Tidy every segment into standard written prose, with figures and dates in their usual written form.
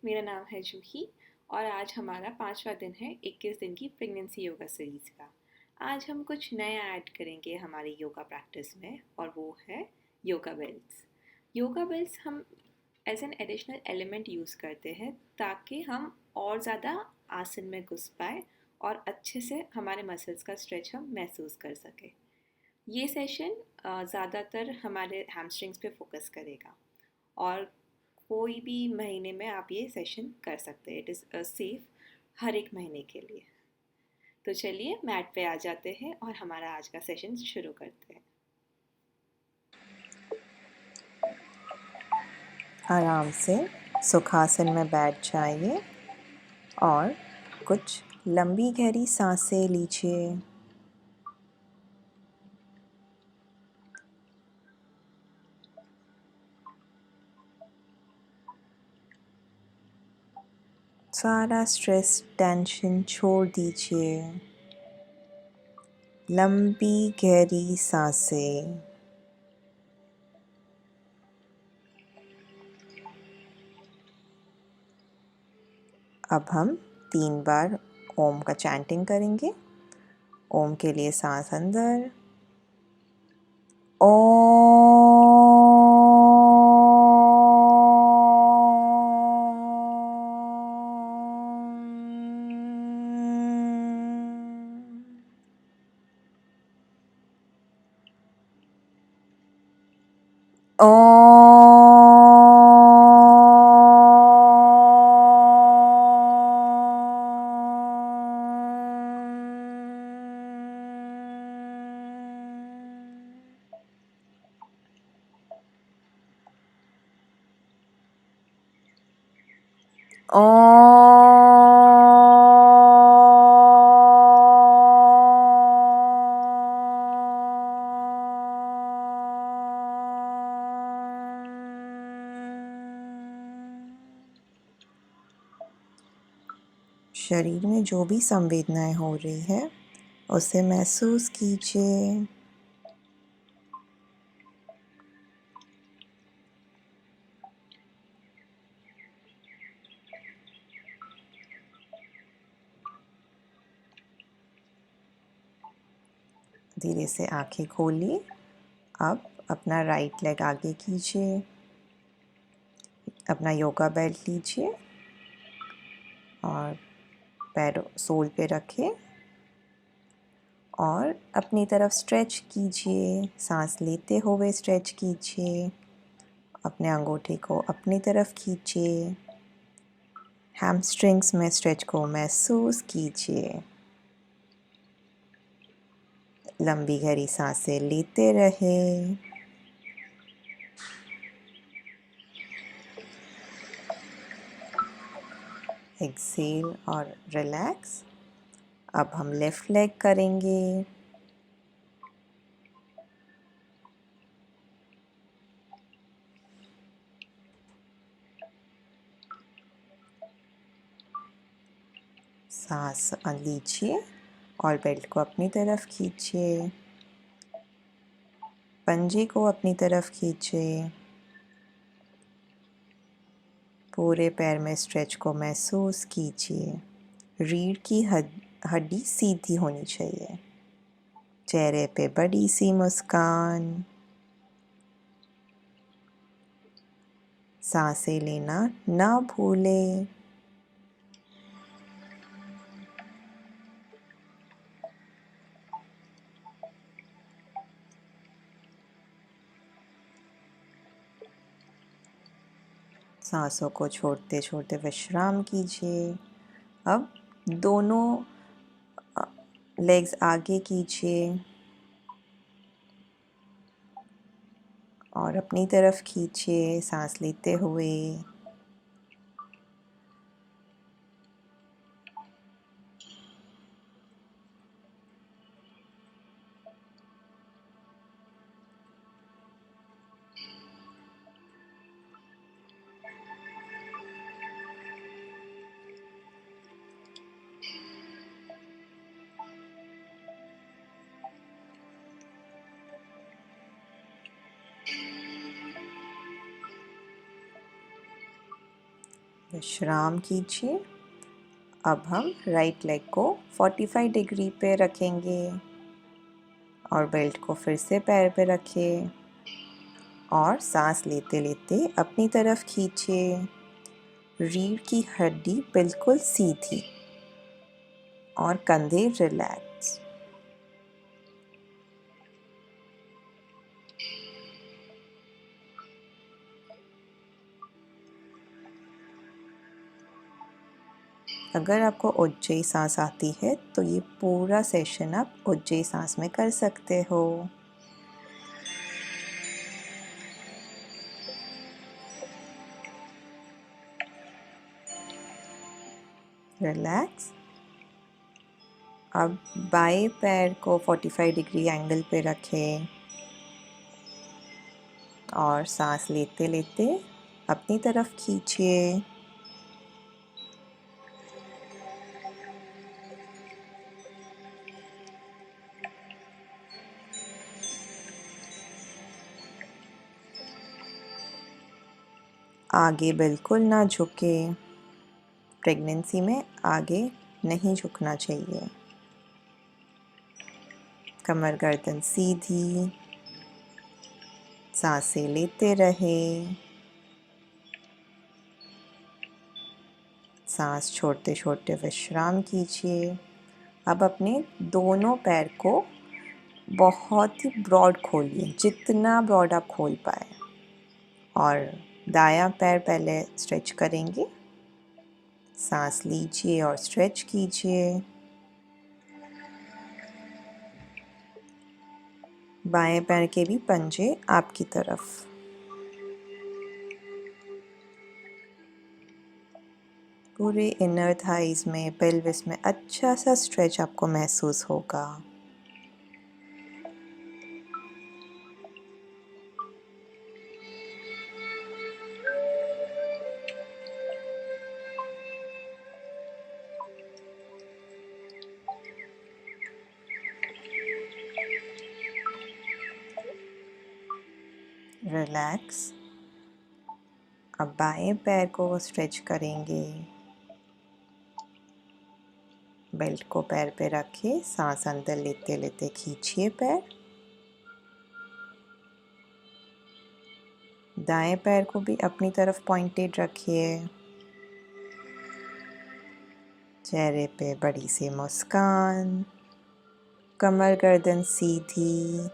मेरा नाम है जूही और आज हमारा 5वां दिन है 21 दिन की प्रेगनेंसी योगा सीरीज़ का। आज हम कुछ नया ऐड करेंगे हमारी योगा प्रैक्टिस में और वो है योगा बेल्स। योगा बेल्स हम as an additional element use करते हैं ताकि हम और ज़्यादा आसन में घुस पाए और अच्छे से हमारे मसल्स का स्ट्रेच हम महसूस कर सकें। ये सेशन ज़्यादातर हमारे हैमस्ट्रिंग्स पे फोकस करेगा और कोई भी महीने में आप ये सेशन कर सकते हैं। इट इज़ सेफ हर एक महीने के लिए। तो चलिए मैट पे आ जाते हैं और हमारा आज का सेशन शुरू करते हैं। आराम से सुखासन में बैठ जाइए और कुछ लंबी गहरी सांसें लीजिए। सारा स्ट्रेस टेंशन छोड़ दीजिए। लंबी गहरी सांसें। अब हम 3 बार ओम का चैंटिंग करेंगे। ओम के लिए सांस अंदर, शरीर में जो भी संवेदनाएं हो रही है उसे महसूस कीजिए। धीरे से आंखें खोलिए। अब अपना राइट लेग आगे कीजिए, अपना योगा बेल्ट लीजिए और पैरों सोल पे रखें और अपनी तरफ स्ट्रेच कीजिए। सांस लेते हुए स्ट्रेच कीजिए। अपने अंगूठे को अपनी तरफ खींचिए। हैमस्ट्रिंग्स में स्ट्रेच को महसूस कीजिए। लंबी गहरी सांसें लेते रहें। एक्सेल और रिलैक्स। अब हम लेफ़्ट लेग करेंगे। सांस लीजिए और बेल्ट को अपनी तरफ खींचिए। पंजे को अपनी तरफ खींचिए। पूरे पैर में स्ट्रेच को महसूस कीजिए। रीढ़ की हड्डी सीधी होनी चाहिए। चेहरे पे बड़ी सी मुस्कान। सांसें लेना ना भूलें। सांसों को छोड़ते छोड़ते विश्राम कीजिए। अब दोनों लेग्स आगे कीजिए और अपनी तरफ खींचिए सांस लेते हुए। विश्राम कीजिए। अब हम राइट लेग को 45 डिग्री पे रखेंगे और बेल्ट को फिर से पैर पे रखें और सांस लेते लेते अपनी तरफ खींचिए। रीढ़ की हड्डी बिल्कुल सीधी और कंधे रिलैक्स। अगर आपको उज्जई सांस आती है तो ये पूरा सेशन आप उज्जई सांस में कर सकते हो। रिलैक्स। अब बाएं पैर को 45 डिग्री एंगल पे रखें और सांस लेते लेते अपनी तरफ खींचिए। आगे बिल्कुल ना झुके। प्रेगनेंसी में आगे नहीं झुकना चाहिए। कमर गर्दन सीधी। सांसें लेते रहे। सांस छोड़ते छोड़ते विश्राम कीजिए। अब अपने दोनों पैर को बहुत ही ब्रॉड खोलिए, जितना ब्रॉड आप खोल पाए। और दायां पैर पहले स्ट्रेच करेंगे। सांस लीजिए और स्ट्रेच कीजिए। बाएं पैर के भी पंजे आपकी तरफ। पूरे इनर थाइज में, पेल्विस में अच्छा सा स्ट्रेच आपको महसूस होगा। रिलैक्स। अब बाएं पैर को स्ट्रेच करेंगे। बेल्ट को पैर पे रखें। सांस अंदर लेते लेते खींचिए पैर। दाएं पैर को भी अपनी तरफ पॉइंटेड रखिए। चेहरे पे बड़ी सी मुस्कान। कमर गर्दन सीधी।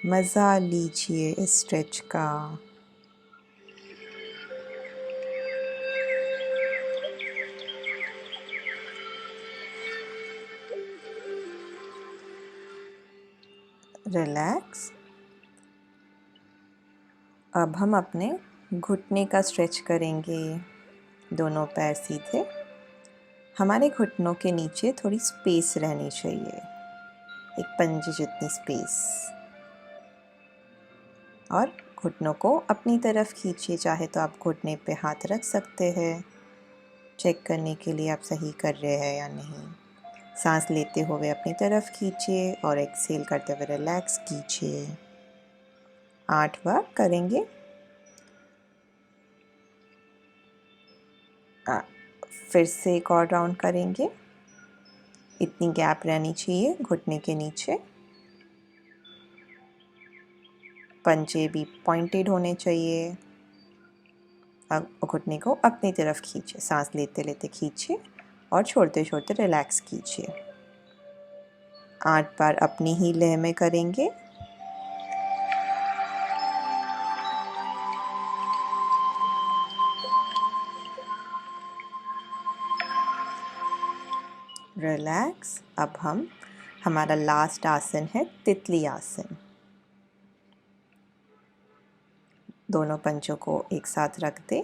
मज़ा लीजिए इस स्ट्रेच का। रिलैक्स। अब हम अपने घुटने का स्ट्रेच करेंगे। दोनों पैर सीधे। हमारे घुटनों के नीचे थोड़ी स्पेस रहनी चाहिए, एक पंजे जितनी स्पेस। और घुटनों को अपनी तरफ खींचिए। चाहे तो आप घुटने पे हाथ रख सकते हैं, चेक करने के लिए आप सही कर रहे हैं या नहीं। सांस लेते हुए अपनी तरफ खींचिए और एक्सेल करते हुए रिलैक्स कीजिए। 8 बार करेंगे। फिर से एक और राउंड करेंगे। इतनी गैप रहनी चाहिए घुटने के नीचे। पंजे भी पॉइंटेड होने चाहिए। अब घुटने को अपनी तरफ खींचिए। सांस लेते लेते खींचिए और छोड़ते छोड़ते रिलैक्स कीजिए। 8 बार अपनी ही लय में करेंगे। रिलैक्स। अब हमारा लास्ट आसन है तितली आसन। दोनों पंजों को एक साथ रख दें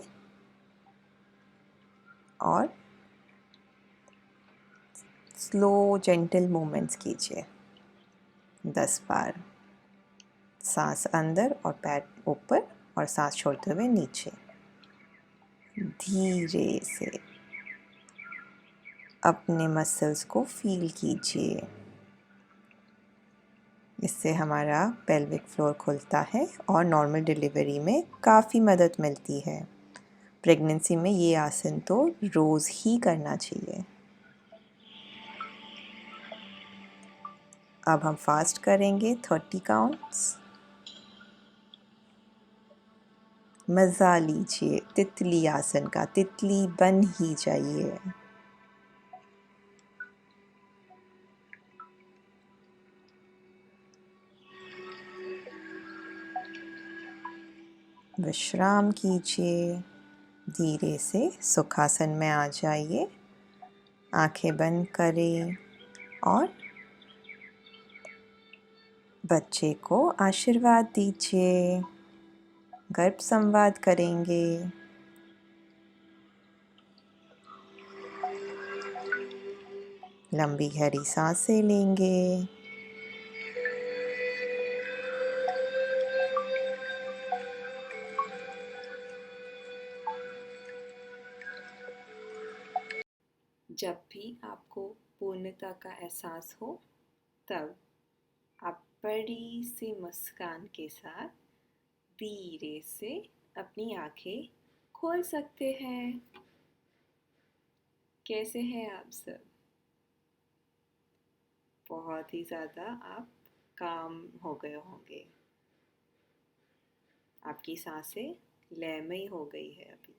और स्लो जेंटल मूवमेंट्स कीजिए। 10 बार। सांस अंदर और पैर ऊपर और सांस छोड़ते हुए नीचे। धीरे से अपने मसल्स को फील कीजिए। इससे हमारा पेल्विक फ्लोर खुलता है और नॉर्मल डिलीवरी में काफ़ी मदद मिलती है। प्रेगनेंसी में ये आसन तो रोज़ ही करना चाहिए। अब हम फास्ट करेंगे 30 काउंट्स। मज़ा लीजिए तितली आसन का, तितली बन ही जाइए। विश्राम कीजिए, धीरे से सुखासन में आ जाइए। आंखें बंद करें और बच्चे को आशीर्वाद दीजिए। गर्भ संवाद करेंगे। लंबी गहरी सांसें लेंगे। जब भी आपको पूर्णता का एहसास हो तब आप बड़ी सी मुस्कान के साथ धीरे से अपनी आंखें खोल सकते हैं। कैसे हैं आप सब? बहुत ही ज़्यादा आप काम हो गए होंगे। आपकी सांसें लयमयी हो गई है अभी।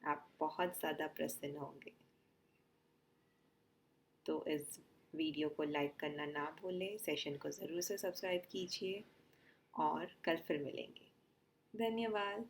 आप बहुत ज़्यादा प्रसन्न होंगे। तो इस वीडियो को लाइक करना ना भूलें, सेशन को ज़रूर से सब्सक्राइब कीजिए और कल फिर मिलेंगे। धन्यवाद।